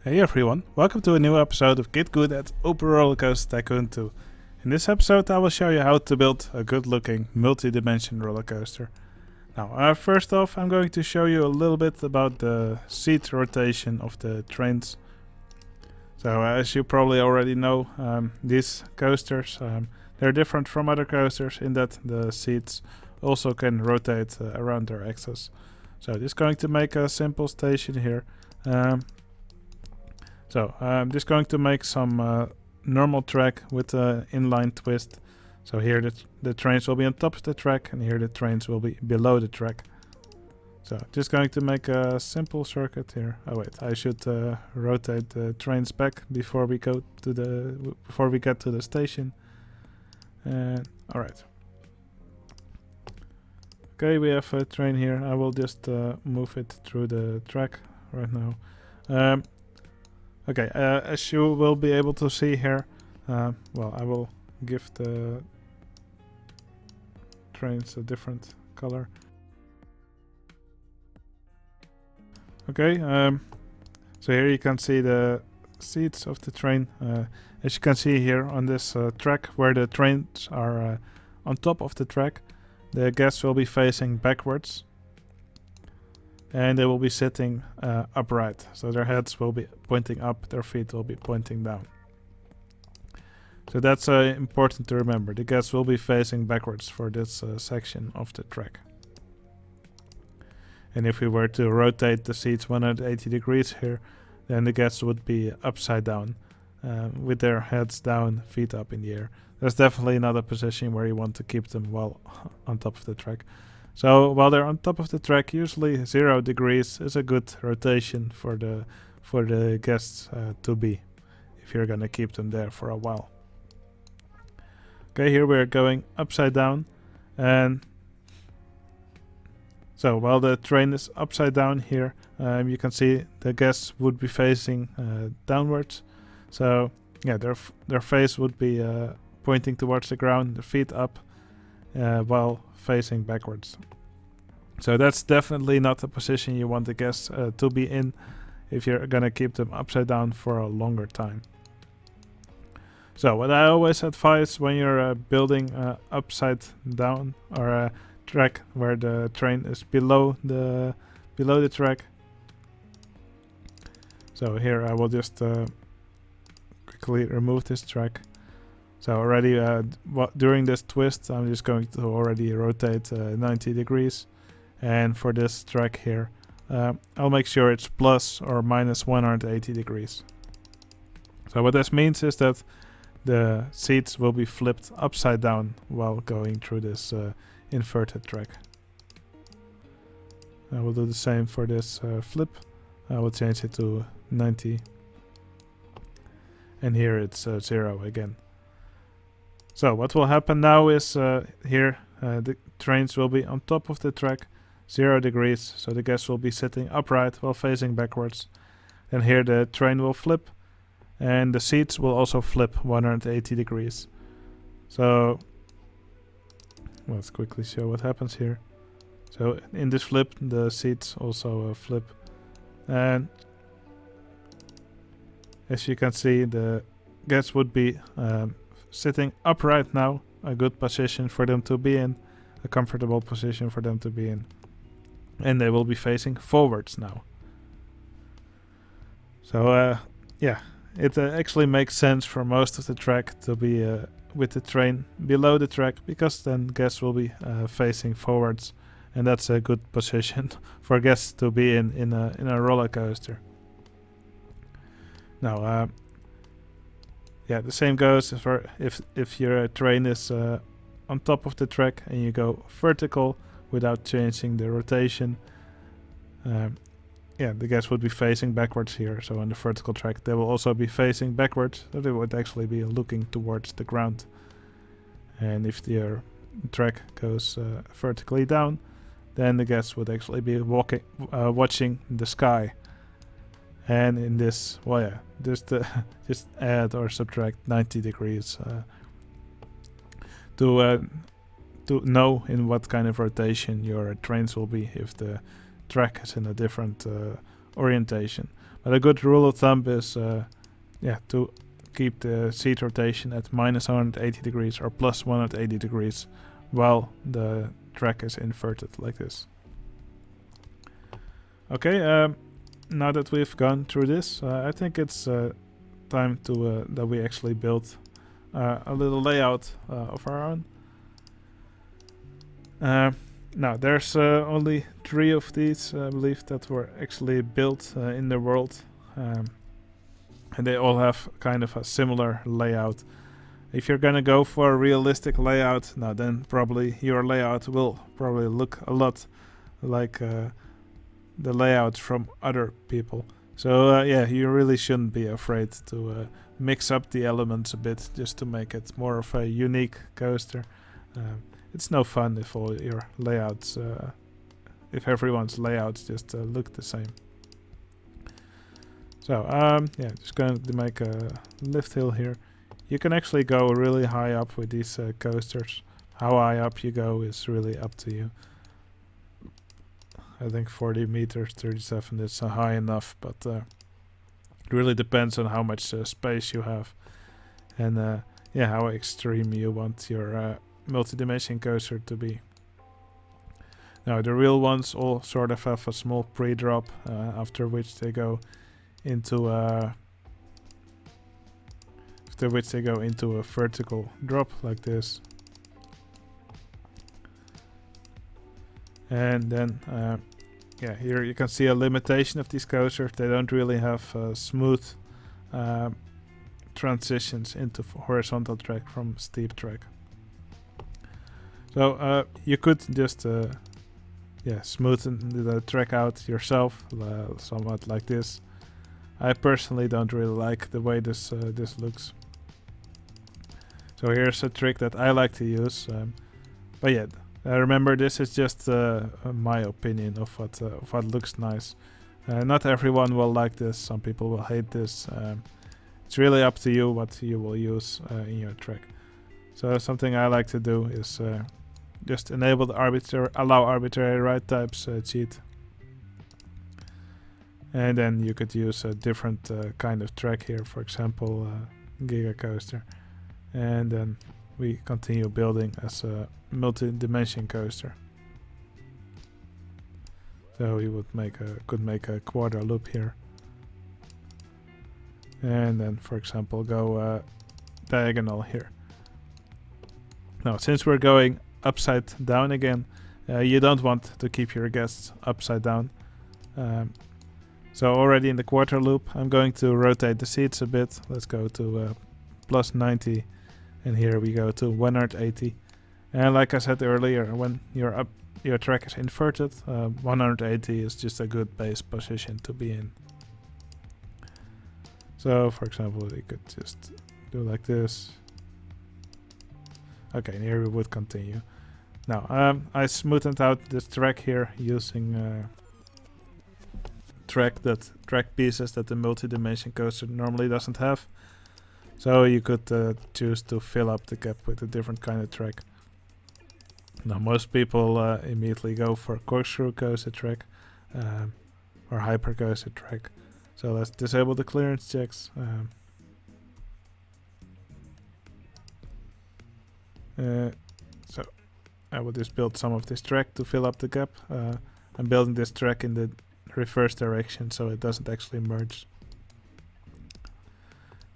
Hey everyone, welcome to a new episode of Git Good at OpenRCT2 Tycoon 2. In this episode I will show you how to build a good looking multi-dimension roller coaster. Now first off I'm going to show you a little bit about the seat rotation of the trains. So as you probably already know, these coasters, they're different from other coasters in that the seats also can rotate around their axis. So just going to make a simple station here. So I'm just going to make some normal track with an inline twist. So here the trains will be on top of the track and here the trains will be below the track. So just going to make a simple circuit here. Oh wait, I should rotate the trains back before we get to the station. All right. Okay, we have a train here. I will just move it through the track right now. Okay, as you will be able to see here, well, I will give the trains a different color. Okay, so here you can see the seats of the train. As you can see here on this track where the trains are on top of the track, the guests will be facing backwards. And they will be sitting upright, so their heads will be pointing up, their feet will be pointing down. So that's important to remember. The guests will be facing backwards for this section of the track. And if we were to rotate the seats 180 degrees here, then the guests would be upside down, with their heads down, feet up in the air. That's definitely not a position where you want to keep them well on top of the track. So while they're on top of the track, usually 0 degrees is a good rotation for the guests to be, if you're gonna keep them there for a while. Okay, here we're going upside down, and so while the train is upside down here, you can see the guests would be facing downwards. So yeah, their face would be pointing towards the ground, the feet up, while facing backwards. So that's definitely not the position you want the guests to be in if you're gonna keep them upside down for a longer time. So what I always advise when you're building upside down or a track where the train is below the track. So here I will just quickly remove this track. So already during this twist I'm just going to already rotate 90 degrees, and for this track here I'll make sure it's plus or minus 180 degrees. So what this means is that the seats will be flipped upside down while going through this inverted track. I will do the same for this flip. I will change it to 90, and here it's 0 again. So what will happen now is here the trains will be on top of the track, 0 degrees, so the guests will be sitting upright while facing backwards. And here the train will flip, and the seats will also flip 180 degrees. So let's quickly show what happens here. So in this flip, the seats also flip. And as you can see, the guests would be sitting upright now, a good position for them to be in, a comfortable position for them to be in. And they will be facing forwards now. So yeah, it actually makes sense for most of the track to be with the train below the track, because then guests will be facing forwards, and that's a good position for guests to be in a roller coaster. Now yeah, the same goes for if your train is on top of the track and you go vertical without changing the rotation. Yeah, the guests would be facing backwards here. So on the vertical track, they will also be facing backwards. So they would actually be looking towards the ground. And if your track goes vertically down, then the guests would actually be watching the sky. And in this, well, yeah, just add or subtract 90 degrees to know in what kind of rotation your trains will be if the track is in a different orientation. But a good rule of thumb is to keep the seat rotation at minus 180 degrees or plus 180 degrees while the track is inverted like this. Okay, now that we've gone through this, I think it's time to that we actually build a little layout of our own. Now there's only 3 of these, I believe, that were actually built in the world, and they all have kind of a similar layout. If you're gonna go for a realistic layout, now then probably your layout will probably look a lot like the layouts from other people. So yeah, you really shouldn't be afraid to mix up the elements a bit just to make it more of a unique coaster. It's no fun if all your layouts, if everyone's layouts just look the same. So yeah, just going to make a lift hill here. You can actually go really high up with these coasters. How high up you go is really up to you. I think 40 meters, 37 is high enough, but it really depends on how much space you have and yeah, how extreme you want your multi-dimension coaster to be. Now the real ones all sort of have a small pre-drop, after which they go into a vertical drop like this, and then yeah, here you can see a limitation of these coasters. They don't really have smooth transitions into horizontal track from steep track. So you could just yeah, smoothen the track out yourself, somewhat like this. I personally don't really like the way this looks. So here's a trick that I like to use, but yeah, remember this is just my opinion of what looks nice. Not everyone will like this. Some people will hate this. It's really up to you what you will use in your track. So something I like to do is just enable the allow arbitrary ride types cheat, and then you could use a different kind of track here, for example Giga Coaster, and then we continue building as a multi-dimension coaster. So we would could make a quarter loop here, and then for example go diagonal here. Now since we're going upside down again, you don't want to keep your guests upside down. So already in the quarter loop, I'm going to rotate the seats a bit. Let's go to plus 90, and here we go to 180. And like I said earlier, when your track is inverted, 180 is just a good base position to be in. So for example, we could just do like this. Okay, and here we would continue. Now I smoothed out this track here using track pieces that the multi-dimension coaster normally doesn't have. So you could choose to fill up the gap with a different kind of track. Now most people immediately go for corkscrew coaster track or hyper coaster track. So let's disable the clearance checks. So I will just build some of this track to fill up the gap. I'm building this track in the reverse direction so it doesn't actually merge.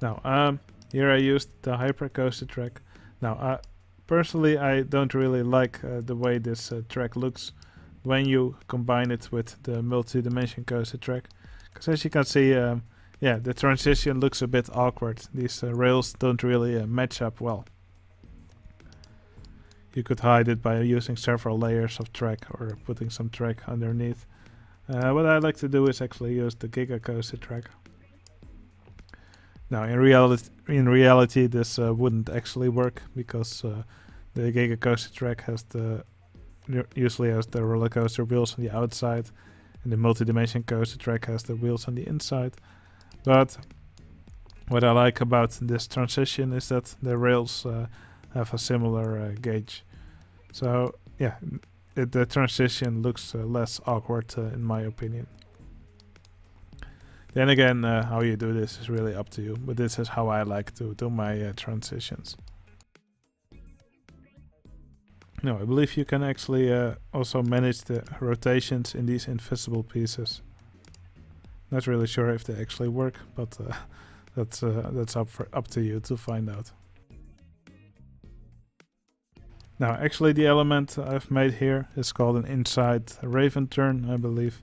Now here I used the hypercoaster track. Now personally I don't really like the way this track looks when you combine it with the multi-dimension coaster track, because as you can see, yeah, the transition looks a bit awkward. These rails don't really match up well. You could hide it by using several layers of track or putting some track underneath. What I like to do is actually use the Giga Coaster track. Now in reality this wouldn't actually work, because the Giga Coaster track has usually has the roller coaster wheels on the outside, and the multi-dimension coaster track has the wheels on the inside. But what I like about this transition is that the rails have a similar gauge. So yeah, the transition looks less awkward in my opinion. Then again, how you do this is really up to you, but this is how I like to do my transitions. No, I believe you can actually also manage the rotations in these invisible pieces. Not really sure if they actually work, but that's up to you to find out. Now, actually, the element I've made here is called an inside raven turn, I believe.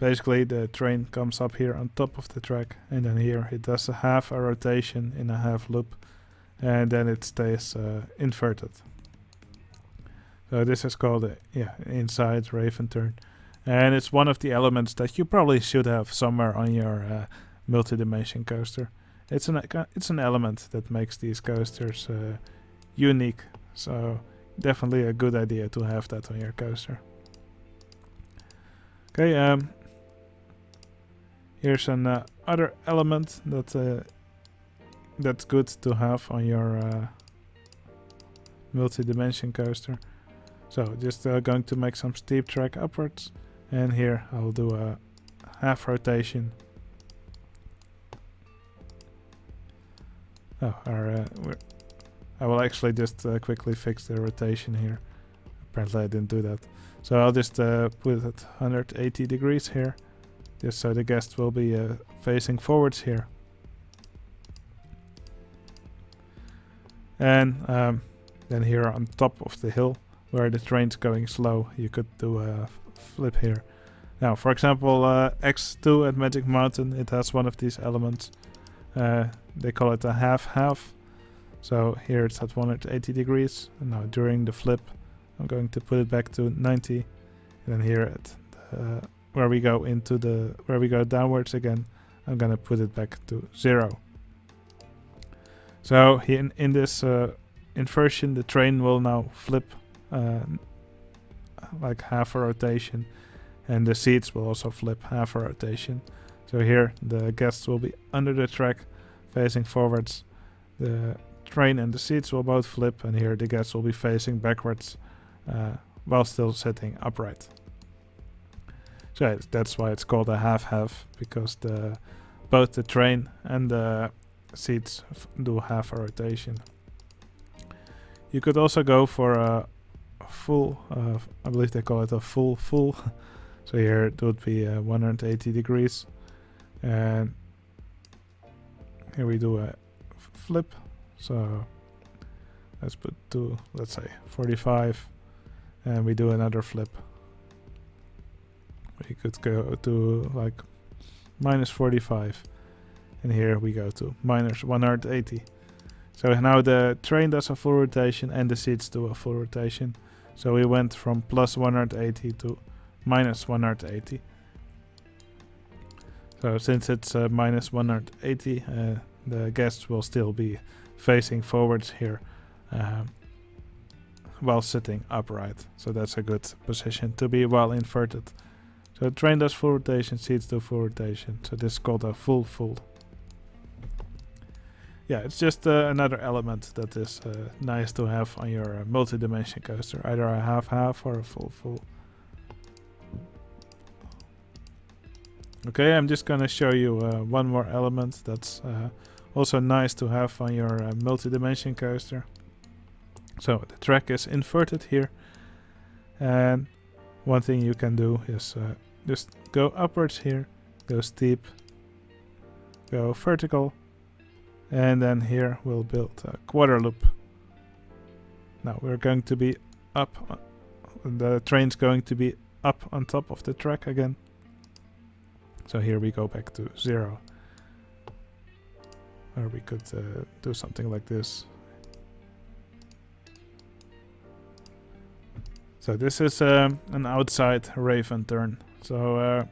Basically, the train comes up here on top of the track, and then here it does a half a rotation in a half loop, and then it stays inverted. So this is called an inside raven turn, and it's one of the elements that you probably should have somewhere on your multi-dimension coaster. It's an element that makes these coasters unique, so definitely a good idea to have that on your coaster. Okay, here's an other element that's good to have on your multi-dimension coaster. So just going to make some steep track upwards, and here I'll do a half rotation. I will actually just quickly fix the rotation here. Apparently I didn't do that. So I'll just put it at 180 degrees here, just so the guest will be facing forwards here. And then here on top of the hill, where the train's going slow, you could do a flip here. Now, for example, X2 at Magic Mountain, it has one of these elements. They call it a half-half. So here it's at 180 degrees. And now during the flip, I'm going to put it back to 90. And then here at where we go downwards again, I'm gonna put it back to 0. So in this inversion, the train will now flip like half a rotation, and the seats will also flip half a rotation. So here the guests will be under the track facing forwards, the train and the seats will both flip, and here the guests will be facing backwards while still sitting upright. So that's why it's called a half-half, because both the train and the seats do half a rotation. You could also go for a full, I believe they call it a full. So here it would be 180 degrees, and here we do a flip. So let's put let's say 45, and we do another flip. We could go to like minus 45, and here we go to minus 180. So now the train does a full rotation and the seats do a full rotation. So we went from plus 180 to minus 180. So since it's minus 180, the guests will still be facing forwards here while sitting upright. So that's a good position to be while inverted. So train does full rotation, seats do full rotation. So this is called a full. Yeah, it's just another element that is nice to have on your multi-dimension coaster. Either a half-half or a full. Okay, I'm just gonna show you one more element that's also nice to have on your multi-dimension coaster. So the track is inverted here, and one thing you can do is just go upwards here, go steep, go vertical, and then here we'll build a quarter loop. Now we're going to be up, the train's going to be up on top of the track again. So here we go back to 0. Or we could do something like this. So this is an outside raven turn. So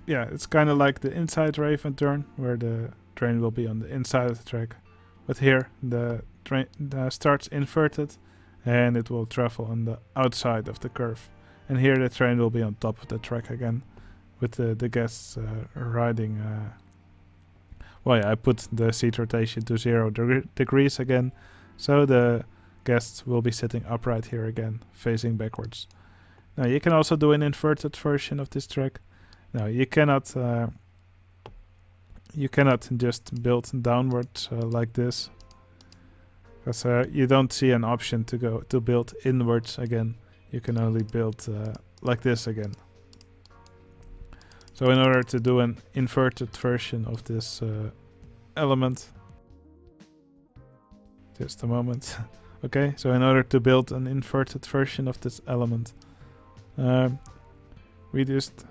yeah, it's kind of like the inside raven turn, where the train will be on the inside of the track. But here the train starts inverted, and it will travel on the outside of the curve. And here the train will be on top of the track again, with the guests riding. Well, yeah, I put the seat rotation to 0 degrees again, so the guests will be sitting upright here again, facing backwards. Now you can also do an inverted version of this track. Now you cannot you cannot just build downwards like this, because you don't see an option to go to build inwards again. You can only build like this again. So in order to do an inverted version of this element, just a moment. Okay, so in order to build an inverted version of this element, we just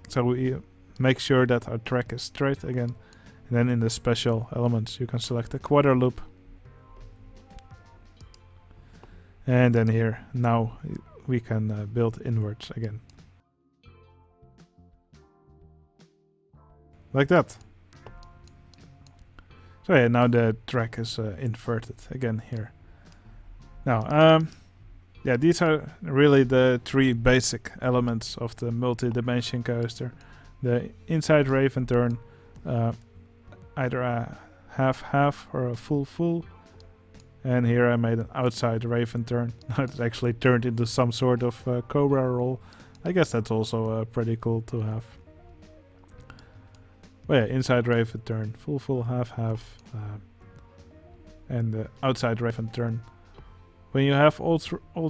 so we make sure that our track is straight again, and then in the special elements you can select a quarter loop, and then here now we can build inwards again, like that. So yeah, now the track is inverted again here. Now, yeah, these are really the three basic elements of the multi-dimension coaster. The inside rave and turn, either a half-half or a full-full. And here I made an outside rave and turn. It's actually turned into some sort of cobra roll. I guess that's also pretty cool to have. Well, yeah, inside rave and turn, full, half-half, and the outside rave and turn. When you have all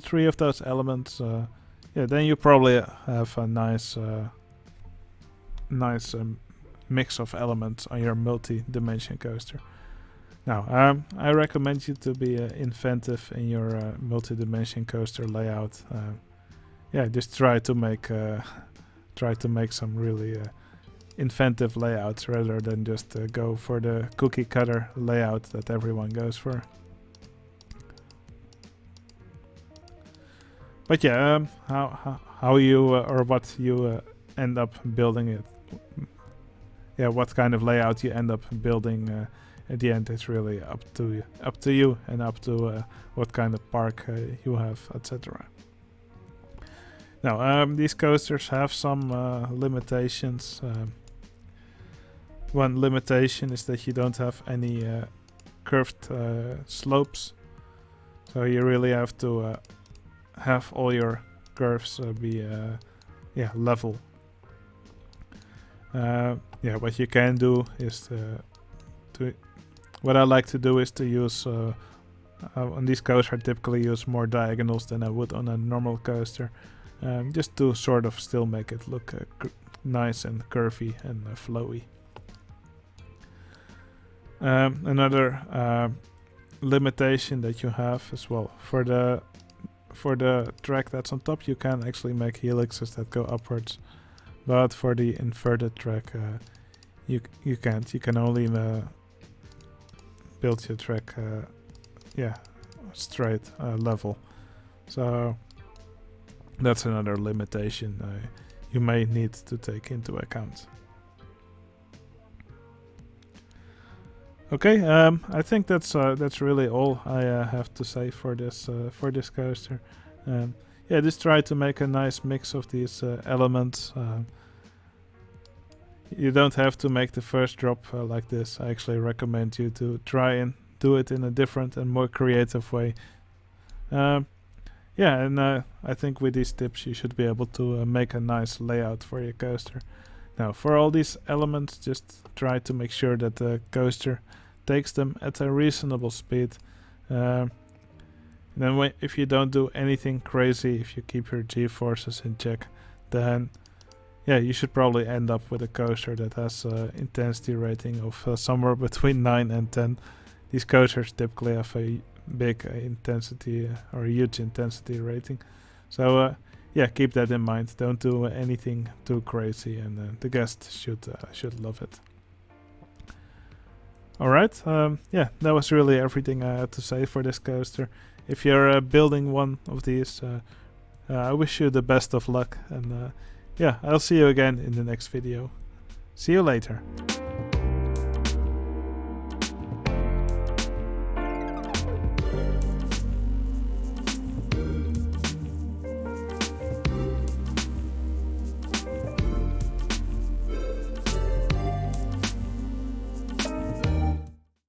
three of those elements, yeah, then you probably have a nice mix of elements on your multi-dimension coaster. Now, I recommend you to be inventive in your multi-dimension coaster layout. Yeah, just try to make some really inventive layouts rather than just go for the cookie cutter layout that everyone goes for. But yeah, how you or what you end up building it, yeah, what kind of layout you end up building at the end is really up to you and up to what kind of park you have, etc. Now, these coasters have some limitations. One limitation is that you don't have any curved slopes, so you really have to have all your curves be level. Yeah, what you can do is what I like to do is to use on these coasters I typically use more diagonals than I would on a normal coaster, just to sort of still make it look nice and curvy and flowy. Another limitation that you have as well, for the track that's on top, you can actually make helixes that go upwards, but for the inverted track you can't. You can only build your track straight, level. So that's another limitation you may need to take into account. Okay, I think that's really all I have to say for this coaster. Yeah, just try to make a nice mix of these elements. You don't have to make the first drop like this. I actually recommend you to try and do it in a different and more creative way. Yeah, and I think with these tips you should be able to make a nice layout for your coaster. Now, for all these elements, just try to make sure that the coaster takes them at a reasonable speed. And then if you don't do anything crazy, if you keep your G-forces in check, then yeah, you should probably end up with a coaster that has an intensity rating of somewhere between 9 and 10. These coasters typically have a big intensity or a huge intensity rating. So yeah, keep that in mind. Don't do anything too crazy, and the guests should love it. Alright, yeah, that was really everything I had to say for this coaster. If you're building one of these, I wish you the best of luck, and yeah, I'll see you again in the next video. See you later.